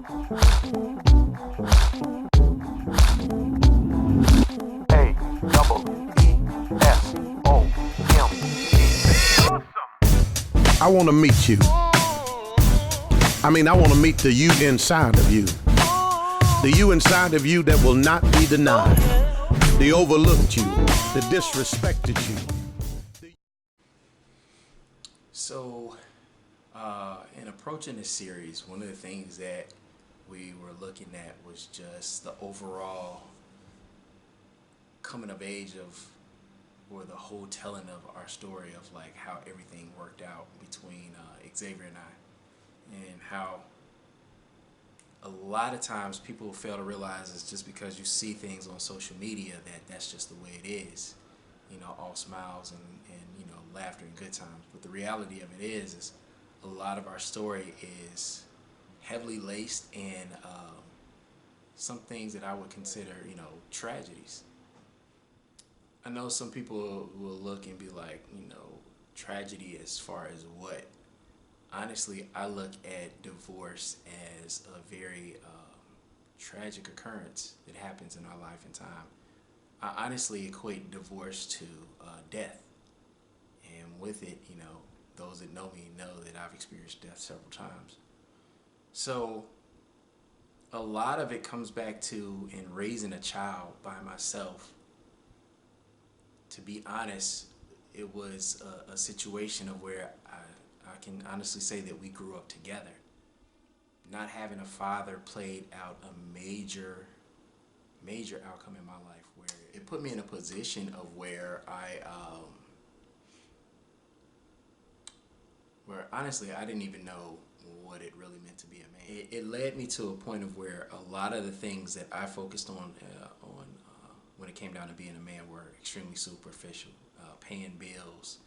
I want to meet you. I want to meet the you inside of you. The you inside of you that will not be denied. The overlooked you, the disrespected you. So, in approaching this series, one of the things that we were looking at was just the overall coming of age of, or the whole telling of our story of like how everything worked out between Xavier and I, and how a lot of times people fail to realize it's just because you see things on social media that's just the way it is, all smiles and laughter and good times. But the reality of it is a lot of our story is heavily laced in some things that I would consider tragedies. I know some people will look and be like, tragedy as far as what? Honestly, I look at divorce as a very tragic occurrence that happens in our life and time. I honestly equate divorce to death. And with it, those that know me know that I've experienced death several times. So a lot of it comes back to in raising a child by myself. To be honest, it was a situation of where I can honestly say that we grew up together. Not having a father played out a major outcome in my life, where it put me in a position of where where honestly I didn't even know what it really meant to be a man. It led me to a point of where a lot of the things that I focused on when it came down to being a man were extremely superficial. Paying bills,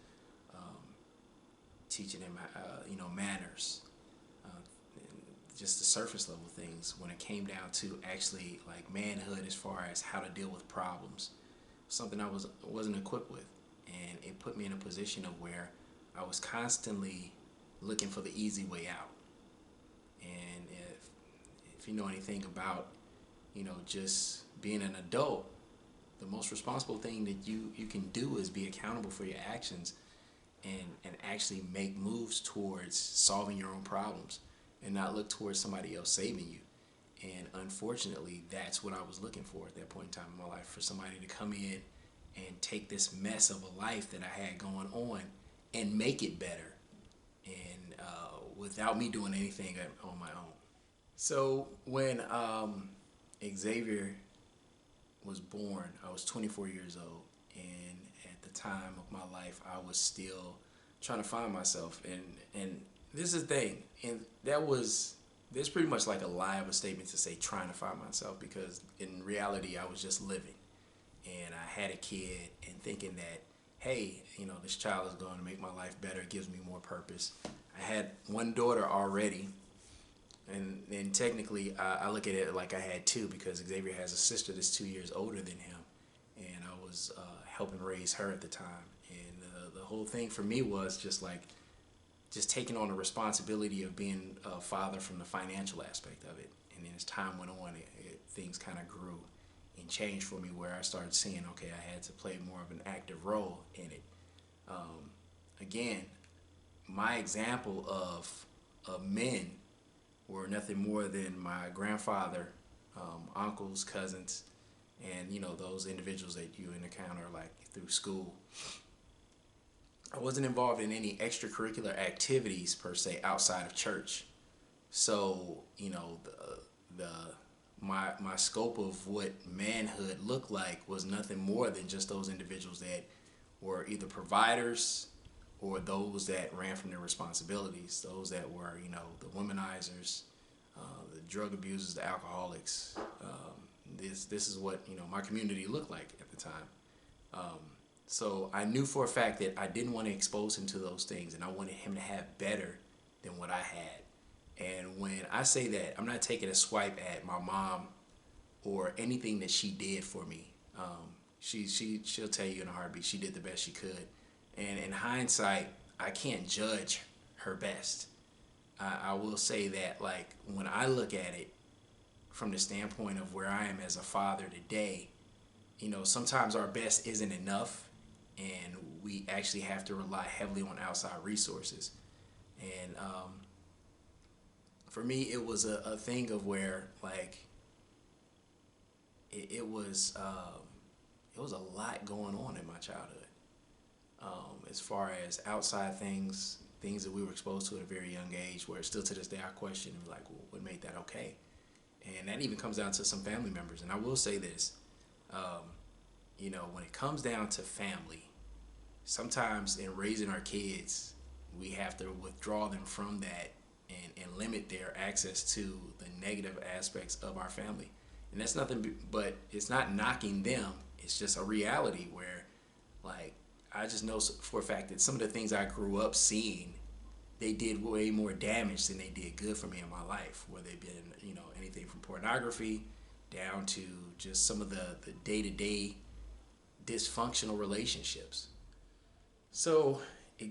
teaching him manners, just the surface level things. When it came down to actually like manhood as far as how to deal with problems, something I wasn't equipped with. And it put me in a position of where I was constantly looking for the easy way out. And if you know anything about just being an adult, the most responsible thing that you can do is be accountable for your actions and actually make moves towards solving your own problems and not look towards somebody else saving you. And unfortunately, that's what I was looking for at that point in time in my life, for somebody to come in and take this mess of a life that I had going on and make it better, and without me doing anything on my own. So when Xavier was born, I was 24 years old, and at the time of my life, I was still trying to find myself. And this is the thing, and there's pretty much like a lie of a statement to say trying to find myself, because in reality, I was just living, and I had a kid, and thinking that, hey, this child is going to make my life better. It gives me more purpose. I had one daughter already. And technically, I look at it like I had two, because Xavier has a sister that's 2 years older than him, and I was helping raise her at the time. And the whole thing for me was just taking on the responsibility of being a father from the financial aspect of it. And then as time went on, things kind of grew and changed for me, where I started seeing, okay, I had to play more of an active role in it. Again, my example of men were nothing more than my grandfather, uncles, cousins, and those individuals that you encounter like through school. I wasn't involved in any extracurricular activities per se outside of church, so my scope of what manhood looked like was nothing more than just those individuals that were either providers or those that ran from their responsibilities, those that were, the womanizers, the drug abusers, the alcoholics. This is what, my community looked like at the time. So I knew for a fact that I didn't want to expose him to those things, and I wanted him to have better than what I had. And when I say that, I'm not taking a swipe at my mom or anything that she did for me. She'll tell you in a heartbeat she did the best she could. And in hindsight, I can't judge her best. I will say that, like, when I look at it from the standpoint of where I am as a father today, sometimes our best isn't enough, and we actually have to rely heavily on outside resources. And for me, it was a thing of where, like, it was a lot going on in my childhood. As far as outside things that we were exposed to at a very young age, where still to this day I question, like, well, what made that okay? And that even comes down to some family members. And I will say this, when it comes down to family, sometimes in raising our kids, we have to withdraw them from that and limit their access to the negative aspects of our family. And that's nothing but, it's not knocking them. It's just a reality where, like, I just know for a fact that some of the things I grew up seeing, they did way more damage than they did good for me in my life. Whether they've been, anything from pornography down to just some of the day-to-day dysfunctional relationships. So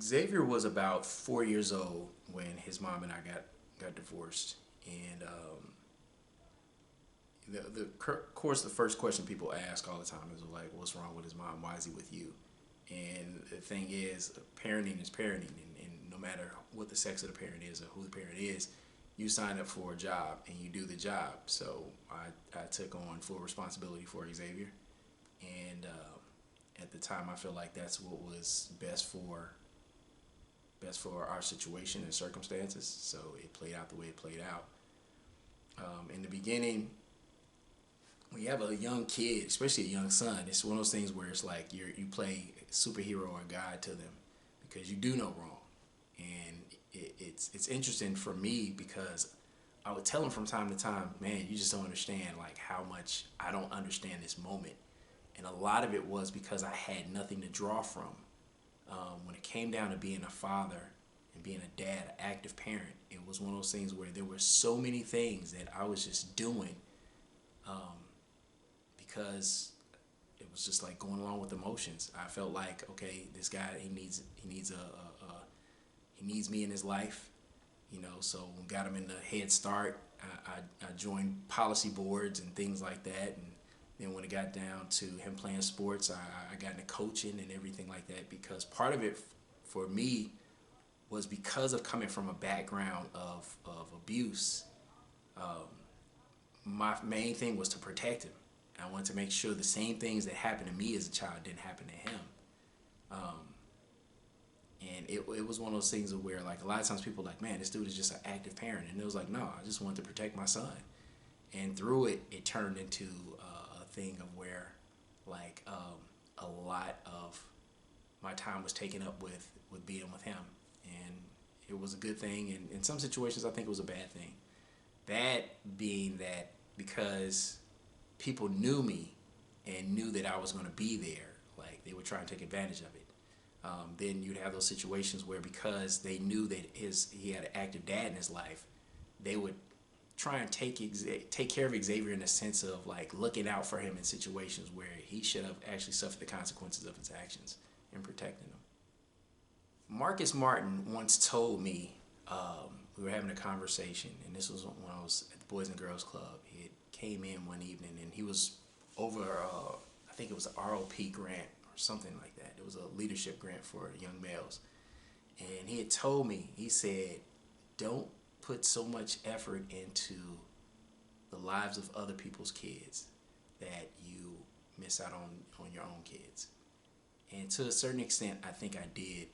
Xavier was about 4 years old when his mom and I got divorced, and of course the first question people ask all the time is like, "What's wrong with his mom? Why is he with you?" And the thing is, parenting is parenting, and no matter what the sex of the parent is or who the parent is, you sign up for a job and you do the job. So I took on full responsibility for Xavier, and at the time I feel like that's what was best for our situation and circumstances. So it played out the way it played out. In the beginning, when you have a young kid, especially a young son, it's one of those things where it's like you play superhero or God to them because you do no wrong. And it's interesting for me because I would tell him from time to time, "Man, you just don't understand like how much I don't understand this moment." And a lot of it was because I had nothing to draw from. When it came down to being a father and being a dad, an active parent, it was one of those things where there were so many things that I was just doing because it was just like going along with emotions. I felt like, okay, this guy, he needs me in his life, So got him in the head start. I joined policy boards and things like that, and then when it got down to him playing sports, I got into coaching and everything like that, because part of it for me was because of coming from a background of abuse. My main thing was to protect him. I wanted to make sure the same things that happened to me as a child didn't happen to him. And it was one of those things where, like, a lot of times people are like, "Man, this dude is just an active parent." And it was like, no, I just wanted to protect my son. And through it, it turned into a thing of where, like, a lot of my time was taken up with being with him. And it was a good thing. And in some situations, I think it was a bad thing. Bad being that because people knew me and knew that I was going to be there, like, they would try and take advantage of it. Then you'd have those situations where, because they knew that he had an active dad in his life, they would try and take care of Xavier in the sense of, like, looking out for him in situations where he should have actually suffered the consequences of his actions and protecting him. Marcus Martin once told me, we were having a conversation, and this was when I was at the Boys and Girls Club. He had came in one evening, and he was over, I think it was an ROP grant or something like that. It was a leadership grant for young males. And he had told me, he said, "Don't put so much effort into the lives of other people's kids that you miss out on your own kids." And to a certain extent, I think I did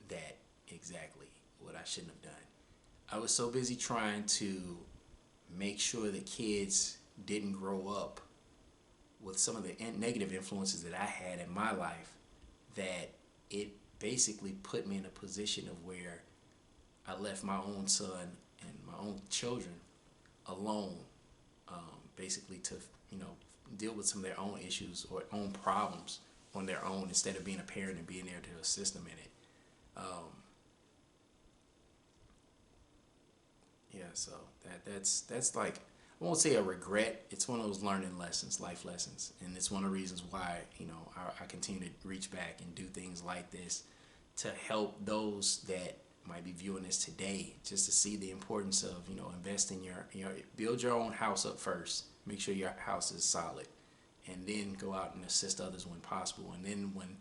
that exactly, what I shouldn't have done. I was so busy trying to make sure that kids didn't grow up with some of the negative influences that I had in my life that it basically put me in a position of where I left my own son and my own children alone, basically to, deal with some of their own issues or own problems on their own, instead of being a parent and being there to assist them in it. So that's like, I won't say a regret. It's one of those learning lessons, life lessons, and it's one of the reasons why I continue to reach back and do things like this to help those that might be viewing this today, just to see the importance of, invest in build your own house up first. Make sure your house is solid, and then go out and assist others when possible. And then when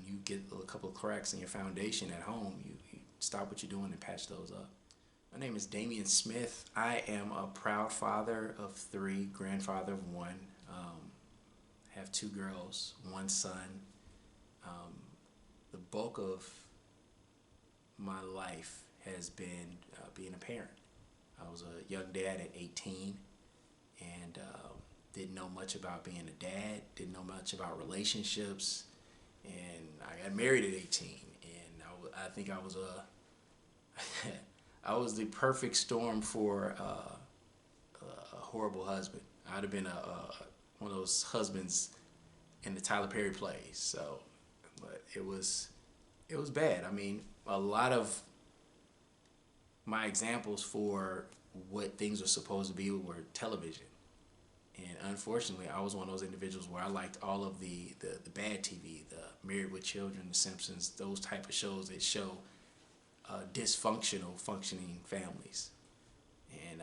you get a couple of cracks in your foundation at home, you stop what you're doing and patch those up. My name is Damion Smith. I am a proud father of 3, grandfather of 1. Have 2 girls, 1 son. The bulk of my life has been being a parent. I was a young dad at 18, and didn't know much about being a dad, didn't know much about relationships, and I got married at 18, and I think I was I was the perfect storm for a horrible husband. I'd have been one of those husbands in the Tyler Perry plays. So, but it was bad. I mean, a lot of my examples for what things were supposed to be were television. And unfortunately, I was one of those individuals where I liked all of the bad TV, the Married with Children, The Simpsons, those type of shows that show dysfunctional, functioning families. And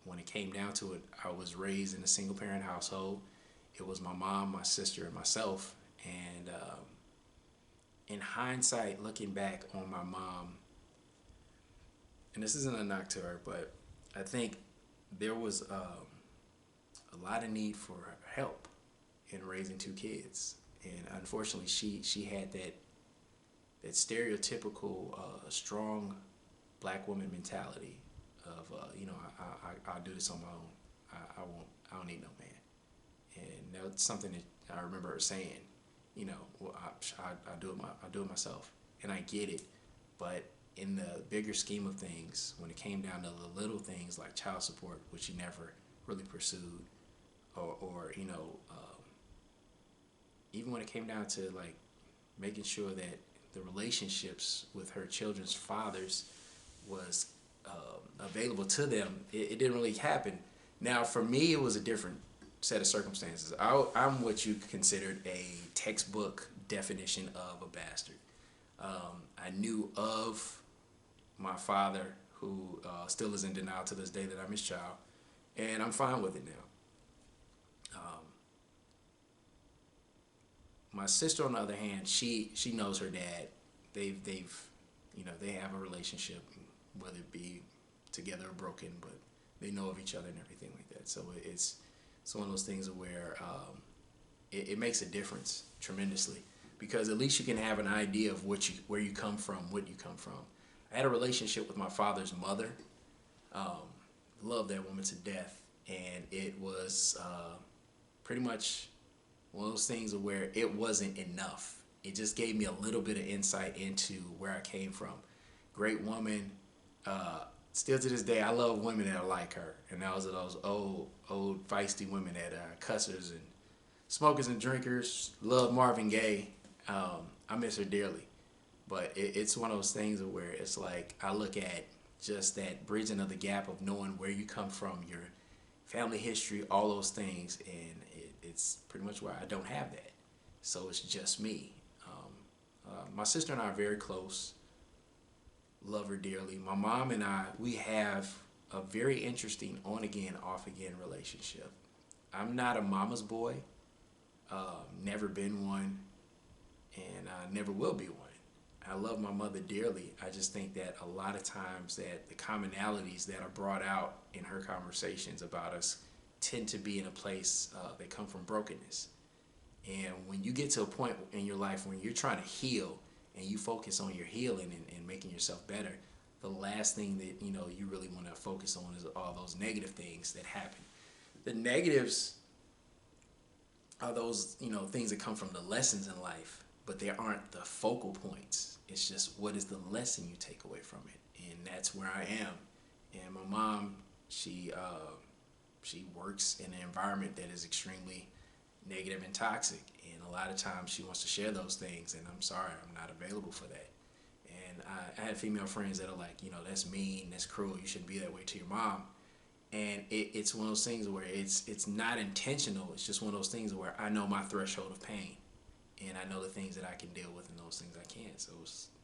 when it came down to it, I was raised in a single-parent household. It was my mom, my sister, and myself. And in hindsight, looking back on my mom, and this isn't a knock to her, but I think there was a lot of need for help in raising 2 kids. And unfortunately, she had that stereotypical strong black woman mentality of I'll do this on my own. I don't need no man. And that's something that I remember her saying. Well, I do it myself, and I get it. But in the bigger scheme of things, when it came down to the little things like child support, which she never really pursued, or even when it came down to like making sure that the relationships with her children's fathers was available to them, it didn't really happen. Now, for me, it was a different set of circumstances. I'm what you considered a textbook definition of a bastard. I knew of my father, who still is in denial to this day that I'm his child, and I'm fine with it now. My sister, on the other hand, she knows her dad. They have a relationship, whether it be together or broken, but they know of each other and everything like that. So it's one of those things where it makes a difference tremendously, because at least you can have an idea of where you come from, what you come from. I had a relationship with my father's mother. Loved that woman to death, and it was pretty much one of those things where it wasn't enough. It just gave me a little bit of insight into where I came from. Great woman. Still to this day, I love women that are like her. And that was those old feisty women that are cussers and smokers and drinkers. Love Marvin Gaye. I miss her dearly. But it's one of those things where it's like I look at just that bridging of the gap of knowing where you come from, your family history, all those things, and it's pretty much where I don't have that. So it's just me. My sister and I are very close. Love her dearly. My mom and I, we have a very interesting on-again, off-again relationship. I'm not a mama's boy. Never been one, and I never will be one. I love my mother dearly. I just think that a lot of times that the commonalities that are brought out in her conversations about us tend to be in a place that come from brokenness. And when you get to a point in your life when you're trying to heal and you focus on your healing and making yourself better, the last thing that you really want to focus on is all those negative things that happen. The negatives are those things that come from the lessons in life, but they aren't the focal points. It's just what is the lesson you take away from it, and that's where I am. And my mom, she works in an environment that is extremely negative and toxic, and a lot of times she wants to share those things, and I'm sorry, I'm not available for that. And I had female friends that are like, that's mean, that's cruel, you shouldn't be that way to your mom. And it's one of those things where it's not intentional. It's just one of those things where I know my threshold of pain, and I know the things that I can deal with and those things I can't. So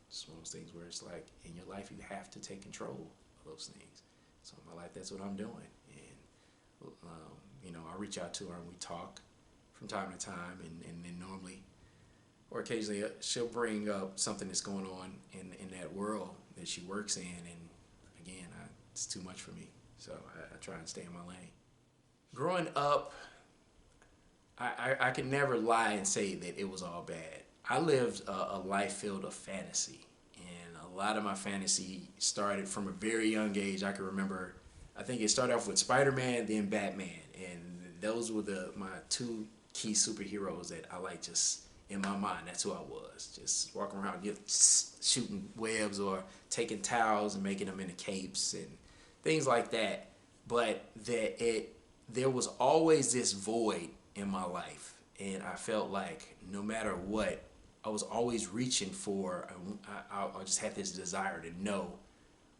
It's one of those things where it's like in your life you have to take control of those things. So in my life, that's what I'm doing. And I reach out to her and we talk from time to time, and then normally or occasionally she'll bring up something that's going on in that world that she works in, and again, it's too much for me. So I try and stay in my lane. Growing up, I could never lie and say that it was all bad. I lived a life filled of fantasy, and a lot of my fantasy started from a very young age. I can remember, I think it started off with Spider-Man, then Batman, and those were my two key superheroes that I like just in my mind. That's who I was. Just walking around, shooting webs or taking towels and making them into capes and things like that. But there was always this void in my life, and I felt like no matter what, I was always reaching for. I just had this desire to know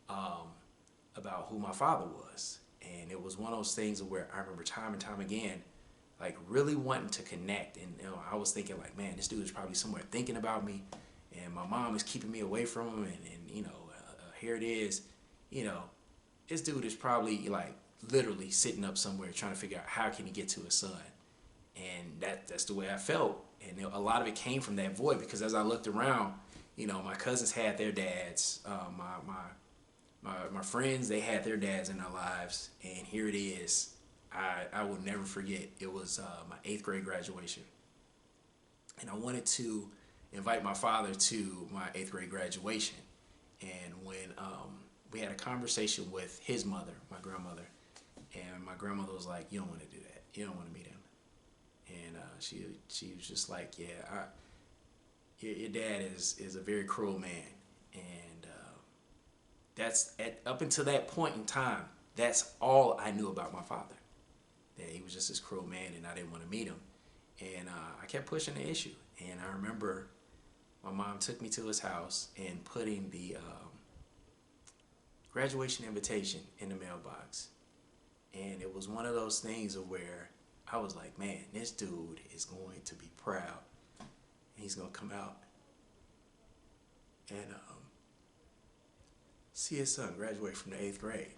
about who my father was, and it was one of those things where I remember time and time again, like really wanting to connect. And I was thinking like, man, this dude is probably somewhere thinking about me, and my mom is keeping me away from him, and here it is, this dude is probably like literally sitting up somewhere trying to figure out how can he get to his son. And that's the way I felt, and a lot of it came from that void, because as I looked around, my cousins had their dads, my friends, they had their dads in their lives, and here it is. I will never forget. It was my 8th grade graduation, and I wanted to invite my father to my 8th grade graduation. And when we had a conversation with his mother, my grandmother, and my grandmother was like, "You don't want to do that. You don't want to meet him." And she was just like, "Yeah, your dad is a very cruel man," and that's up until that point in time, that's all I knew about my father. That he was just this cruel man, and I didn't want to meet him. And I kept pushing the issue. And I remember my mom took me to his house and putting the graduation invitation in the mailbox. And it was one of those things of where I was like, man, this dude is going to be proud. And he's going to come out and see his son graduate from the 8th grade.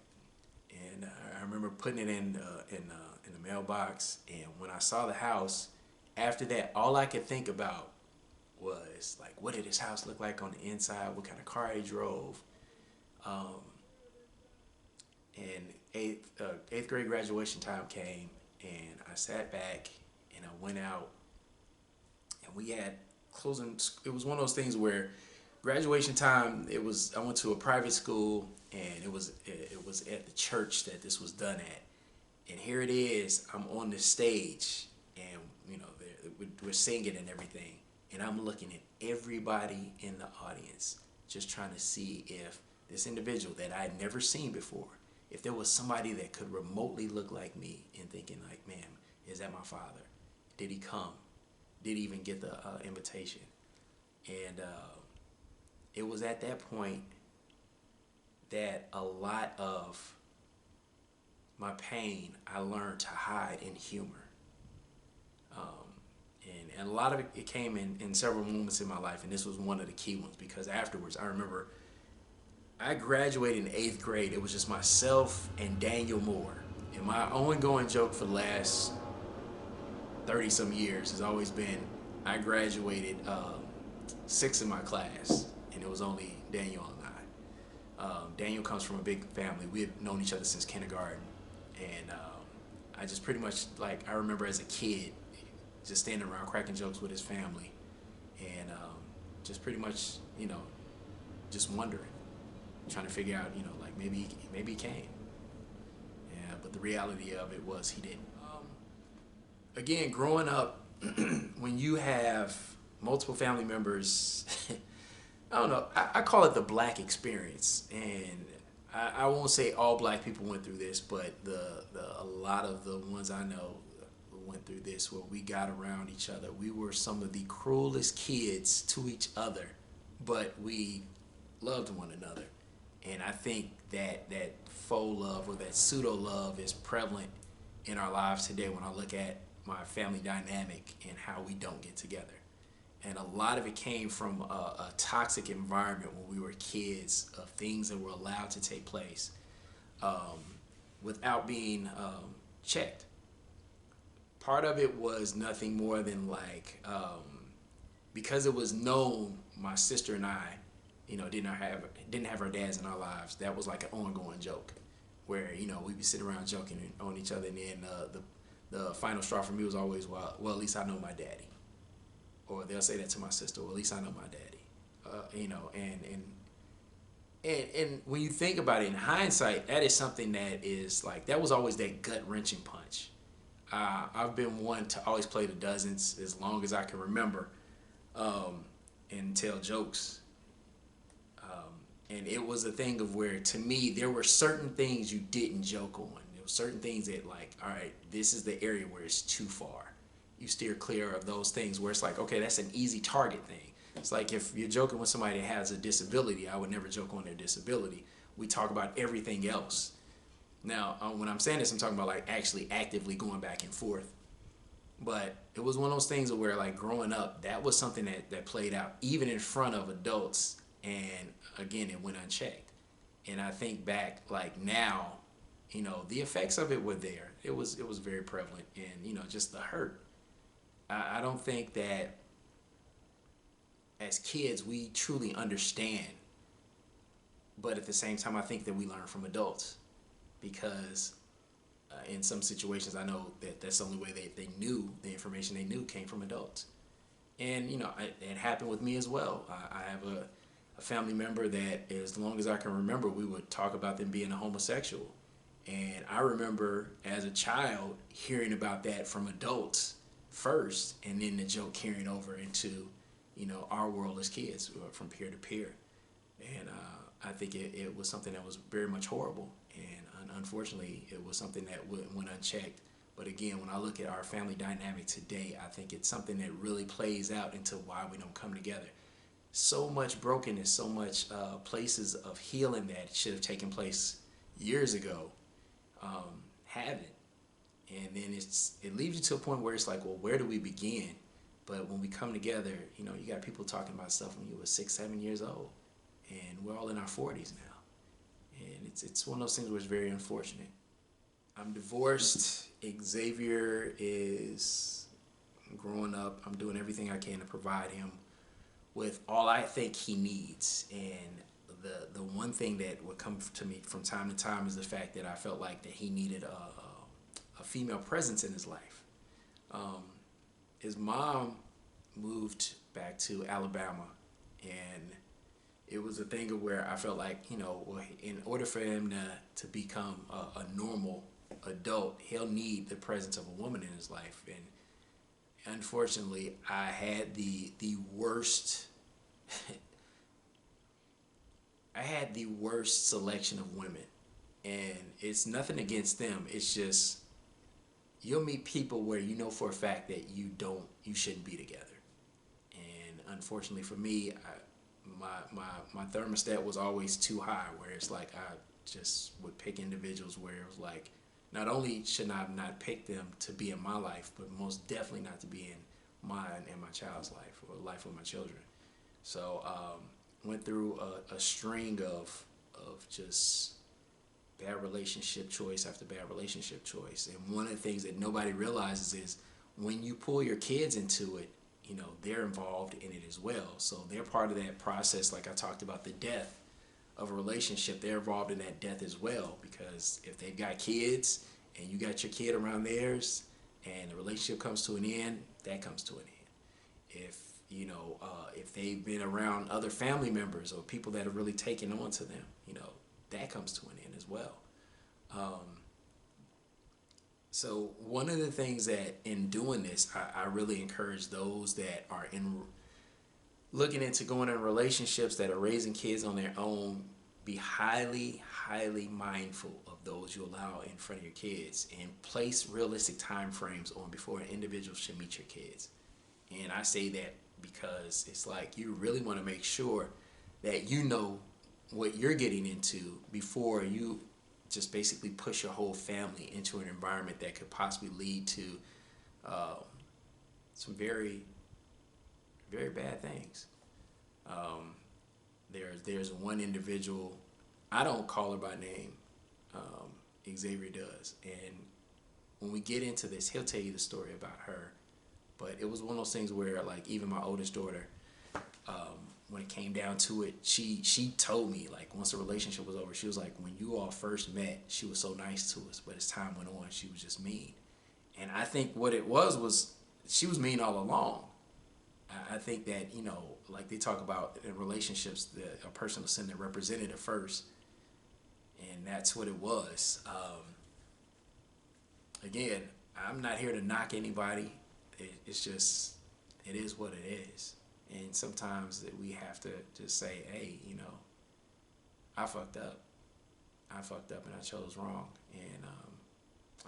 And I remember putting it in the mailbox. And when I saw the house, after that, all I could think about was like, what did his house look like on the inside? What kind of car he drove? And eighth grade graduation time came, and I sat back and I went out, and we had closing. It was one of those things where graduation time. I went to a private school, and it was at the church that this was done at. And here it is. I'm on the stage, and we're singing and everything, and I'm looking at everybody in the audience, just trying to see if this individual that I had never seen before, if there was somebody that could remotely look like me, and thinking like, man, is that my father? Did he come? Did he even get the invitation? And it was at that point that a lot of my pain I learned to hide in humor. And a lot of it came in several moments in my life, and this was one of the key ones, because afterwards I remember I graduated in 8th grade. It was just myself and Daniel Moore. And my ongoing joke for the last 30-some years has always been, I graduated 6th in my class, and it was only Daniel and I. Daniel comes from a big family. We had known each other since kindergarten. And I just pretty much, like, I remember as a kid, just standing around cracking jokes with his family. And just pretty much, just wondering. Trying to figure out, like maybe he came. Yeah, but the reality of it was he didn't. Again, growing up, when you have multiple family members, I don't know, I call it the black experience. And I won't say all black people went through this, but a lot of the ones I know went through this, where we got around each other. We were some of the cruelest kids to each other, but we loved one another. And I think that faux love, or that pseudo love, is prevalent in our lives today when I look at my family dynamic and how we don't get together. And a lot of it came from a toxic environment when we were kids, of things that were allowed to take place without being checked. Part of it was nothing more than like, because it was known my sister and I, didn't have our dads in our lives. That was like an ongoing joke, where we'd be sitting around joking on each other, and then the final straw for me was always, well, at least I know my daddy, or they'll say that to my sister, well, at least I know my daddy, and when you think about it in hindsight, that is something that is like, that was always that gut wrenching punch. I've been one to always play the dozens as long as I can remember, and tell jokes. And it was a thing of where, to me, there were certain things you didn't joke on. There were certain things that, like, all right, this is the area where it's too far. You steer clear of those things where it's like, okay, that's an easy target thing. It's like if you're joking with somebody that has a disability, I would never joke on their disability. We talk about everything else. Now, when I'm saying this, I'm talking about like actually actively going back and forth. But it was one of those things where, like, growing up, that was something that played out even in front of adults. And again, it went unchecked. And I think back, like, now, the effects of it were there. It was very prevalent, and just the hurt. I don't think that as kids we truly understand, but at the same time, I think that we learn from adults, because in some situations, I know that that's the only way they knew the information they knew came from adults. And it happened with me as well. I have a family member that, as long as I can remember, we would talk about them being a homosexual. And I remember as a child hearing about that from adults first, and then the joke carrying over into, our world as kids, from peer to peer. And I think it was something that was very much horrible. And unfortunately, it was something that went unchecked. But again, when I look at our family dynamic today, I think it's something that really plays out into why we don't come together. So much brokenness, so much places of healing that should have taken place years ago, haven't. And then it leaves you to a point where it's like, well, where do we begin? But when we come together, you got people talking about stuff when you were 6, 7 years old, and we're all in our 40s now. And it's one of those things where it's very unfortunate. I'm divorced. Xavier is growing up. I'm doing everything I can to provide him with all I think he needs. And the one thing that would come to me from time to time is the fact that I felt like that he needed a female presence in his life. His mom moved back to Alabama, and it was a thing of where I felt like, in order for him to become a normal adult, he'll need the presence of a woman in his life. And unfortunately, I had the worst I had the worst selection of women. And it's nothing against them. It's just, you'll meet people where you know for a fact that you shouldn't be together. And unfortunately for me, my thermostat was always too high, where it's like I just would pick individuals where it was like, not only should I not pick them to be in my life, but most definitely not to be in mine and my child's life, or the life of my children. So went through a string of just bad relationship choice after bad relationship choice. And one of the things that nobody realizes is when you pull your kids into it, they're involved in it as well. So they're part of that process. Like I talked about the death of a relationship, they're involved in that death as well, because if they've got kids and you got your kid around theirs and the relationship comes to an end, that comes to an end. If they've been around other family members or people that have really taken on to them, that comes to an end as well. So one of the things that in doing this, I really encourage those that are looking into going in relationships, that are raising kids on their own, be highly, highly mindful of those you allow in front of your kids, and place realistic time frames on before an individual should meet your kids. And I say that because it's like, you really want to make sure that you know what you're getting into before you just basically push your whole family into an environment that could possibly lead to some very, very bad things. Um, there's one individual, I don't call her by name, Xavier does, and when we get into this, he'll tell you the story about her. But it was one of those things where, like, even my oldest daughter, when it came down to it, she told me, like, once the relationship was over, she was like, when you all first met, she was so nice to us, but as time went on, she was just mean. And I think what it was she was mean all along. I think that, you know, like they talk about in relationships, that a person will send their representative first, and that's what it was. Again, I'm not here to knock anybody. It's just, it is what it is. And sometimes that we have to just say, hey, you know, I fucked up. I fucked up and I chose wrong. And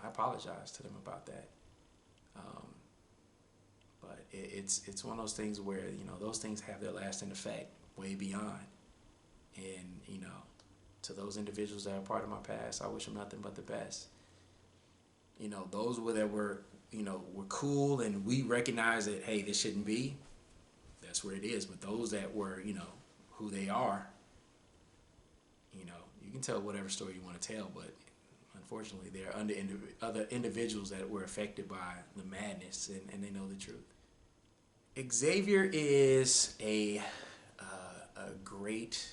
I apologize to them about that. But it's one of those things where, you know, those things have their lasting effect way beyond. And, you know, to those individuals that are part of my past, I wish them nothing but the best. You know, those that were, you know, were cool and we recognize that, hey, this shouldn't be, that's where it is. But those that were, you know, who they are, you know, you can tell whatever story you want to tell, but unfortunately there are other individuals that were affected by the madness, and they know the truth. Xavier is a great,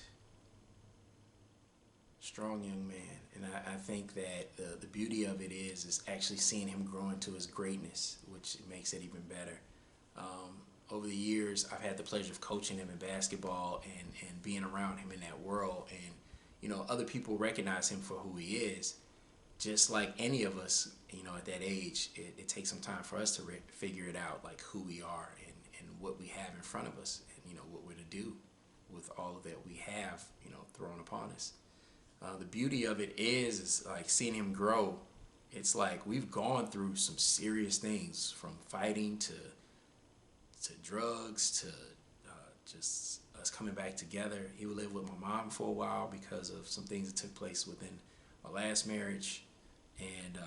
strong young man. And I think that the beauty of it is actually seeing him grow into his greatness, which makes it even better. Over the years, I've had the pleasure of coaching him in basketball and being around him in that world. And, you know, other people recognize him for who he is. Just like any of us, you know, at that age, it takes some time for us to figure it out, like who we are and what we have in front of us, and, you know, what we're to do with all of that we have, you know, thrown upon us. The beauty of it is like seeing him grow. It's like we've gone through some serious things, from fighting to drugs to just us coming back together. He would live with my mom for a while because of some things that took place within my last marriage. And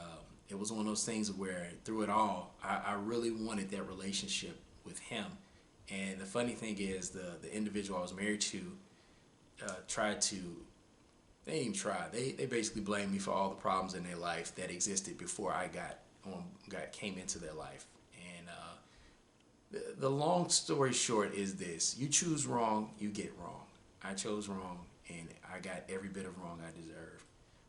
it was one of those things where through it all, I really wanted that relationship with him. And the funny thing is, the individual I was married to tried to, they didn't even try. They basically blamed me for all the problems in their life that existed before I came into their life. And the long story short is this: you choose wrong, you get wrong. I chose wrong, and I got every bit of wrong I deserved.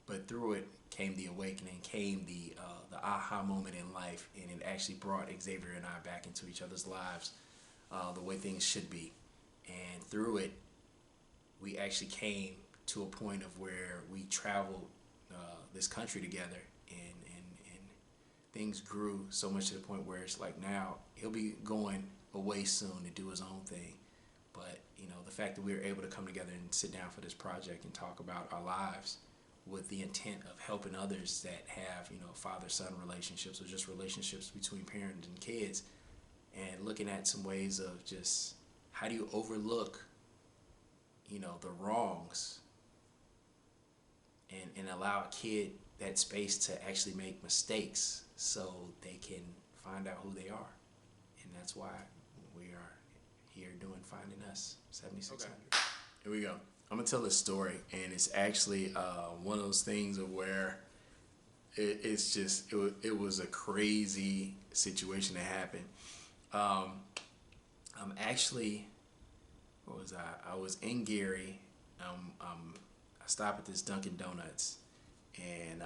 But through it came the awakening, came the aha moment in life, and it actually brought Xavier and I back into each other's lives the way things should be. And through it, we actually came to a point of where we traveled this country together, and things grew so much to the point where it's like now he'll be going away soon to do his own thing. But, you know, the fact that we were able to come together and sit down for this project and talk about our lives with the intent of helping others that have, you know, father-son relationships or just relationships between parents and kids, and looking at some ways of just how do you overlook, you know, the wrongs and allow a kid that space to actually make mistakes so they can find out who they are. And that's why we are here doing Finding Us 7600. Okay. Here we go. I'm going to tell this story, and it's actually one of those things of where it was a crazy situation that happened. I'm actually, what was I? I was in Gary. I stop at this Dunkin' Donuts, and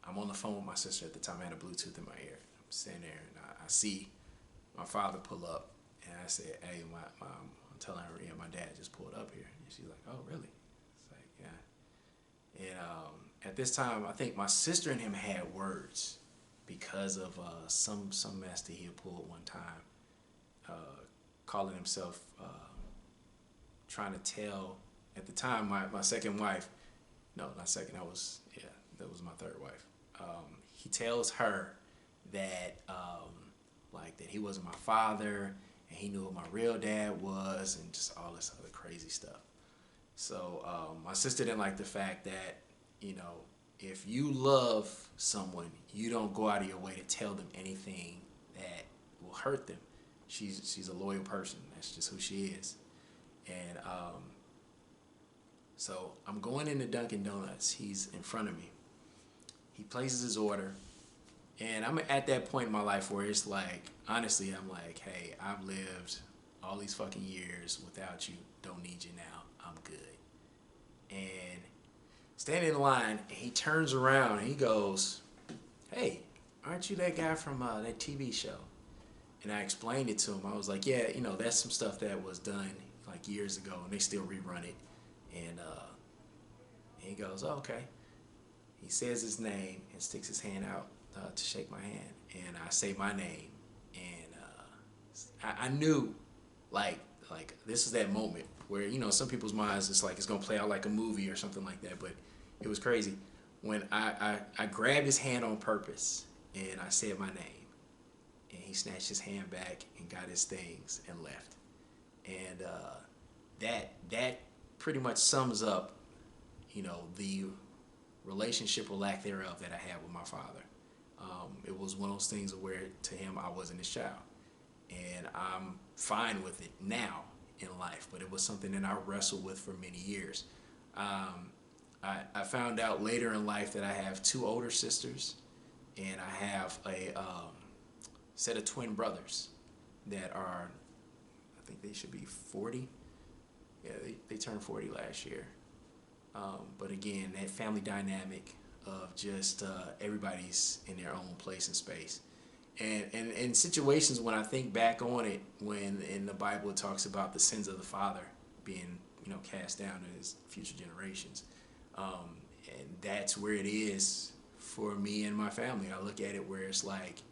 I'm on the phone with my sister at the time. I had a Bluetooth in my ear. I'm sitting there, and I see my father pull up, and I said, "Hey, I'm telling her, yeah, my dad just pulled up here." And she's like, "Oh, really?" It's like, yeah. And at this time, I think my sister and him had words because of some mess that he had pulled one time, calling himself, trying to tell, at the time, my second wife, no, not second, that was my third wife. He tells her that, that he wasn't my father, and he knew who my real dad was, and just all this other crazy stuff. So my sister didn't like the fact that, you know, if you love someone, you don't go out of your way to tell them anything that will hurt them. she's a loyal person. That's just who she is. And so I'm going into Dunkin' Donuts. He's in front of me. He places his order. And I'm at that point in my life where it's like, honestly, I'm like, hey, I've lived all these fucking years without you. Don't need you now. I'm good. And standing in line, he turns around and he goes, hey, aren't you that guy from that TV show? And I explained it to him. I was like, yeah, that's some stuff that was done like years ago, and they still rerun it. And he goes, oh, okay. He says his name and sticks his hand out to shake my hand. And I say my name. And I knew, like this is that moment where, some people's minds, it's like it's going to play out like a movie or something like that. But it was crazy when I grabbed his hand on purpose and I said my name. And he snatched his hand back and got his things and left. And that pretty much sums up, the relationship or lack thereof that I had with my father. It was one of those things where to him I wasn't his child. And I'm fine with it now in life, but it was something that I wrestled with for many years. I found out later in life that I have 2 older sisters, and I have a set of twin brothers that are, I think they should be 40. Yeah, they turned 40 last year. But again, that family dynamic of just everybody's in their own place and space. And in situations when I think back on it, when in the Bible it talks about the sins of the father being, cast down to his future generations. And that's where it is for me and my family. I look at it where it's like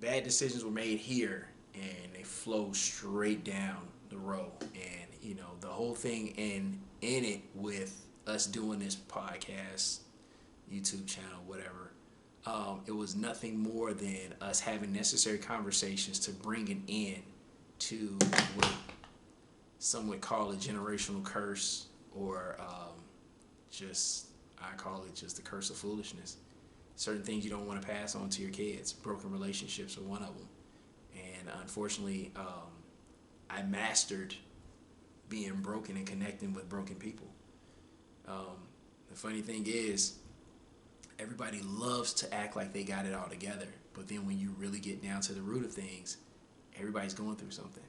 bad decisions were made here and they flow straight down the road. And, the whole thing in it with us doing this podcast, YouTube channel, whatever, it was nothing more than us having necessary conversations to bring an end to what some would call a generational curse, or I call it just the curse of foolishness. Certain things you don't want to pass on to your kids. Broken relationships are one of them. And unfortunately, I mastered being broken and connecting with broken people. The funny thing is, everybody loves to act like they got it all together, but then when you really get down to the root of things, everybody's going through something.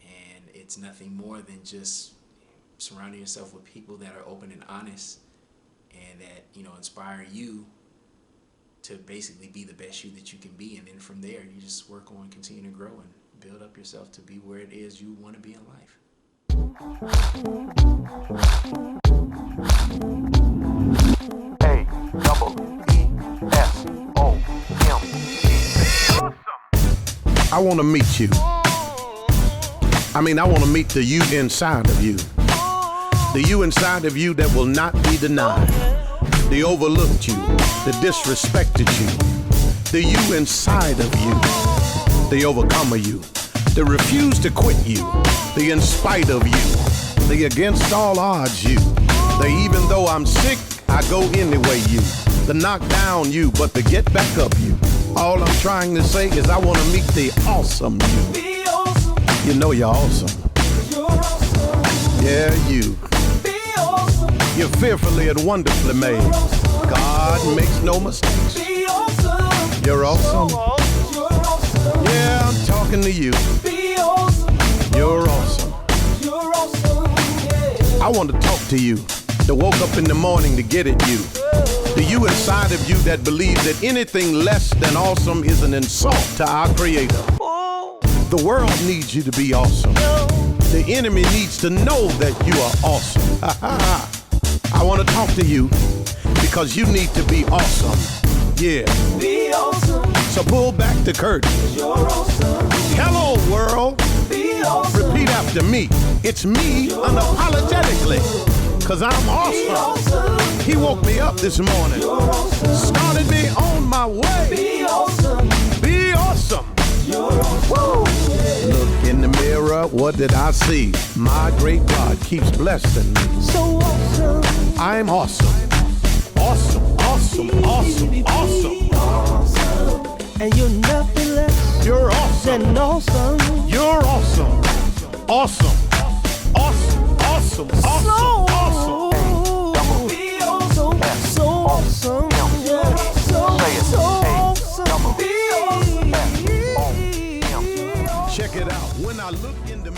And it's nothing more than just surrounding yourself with people that are open and honest and that, inspire you to basically be the best you that you can be. And then from there, you just work on continuing to grow and build up yourself to be where it is you want to be in life. I want to meet you. I want to meet the you inside of you. The you inside of you that will not be denied. The overlooked you, the disrespected you. The you inside of you. The overcomer you. The refuse to quit you. The in spite of you. The against all odds you. The even though I'm sick, I go anyway you. The knock down you, but the get back up you. All I'm trying to say is I want to meet the awesome you. Be awesome. You know you're awesome. You're awesome. Yeah, you. Be awesome. You're fearfully and wonderfully made. God makes no mistakes. Be awesome. You're awesome. You're awesome. Yeah, I'm talking to you. Be awesome. You're awesome. You're awesome. Yeah. I want to talk to you. That woke up in the morning to get at you. The you inside of you that believes that anything less than awesome is an insult to our Creator. The world needs you to be awesome. The enemy needs to know that you are awesome. I want to talk to you because you need to be awesome. Yeah. Be awesome. So pull back the curtain. You're awesome. Hello, world. Be awesome. Repeat after me. It's me unapologetically. Cause I'm awesome. He woke me up this morning. Started me on my way. Be awesome. Be awesome. Woo. Look in the mirror, what did I see? My great God keeps blessing me. So awesome. I'm awesome. Awesome, awesome, awesome, awesome. And you're nothing less. You're awesome. and awesome. You're awesome. Awesome. Awesome. Awesome. Awesome. Awesome. So awesome. Yeah. So awesome. Check it out. When I look in the mirror.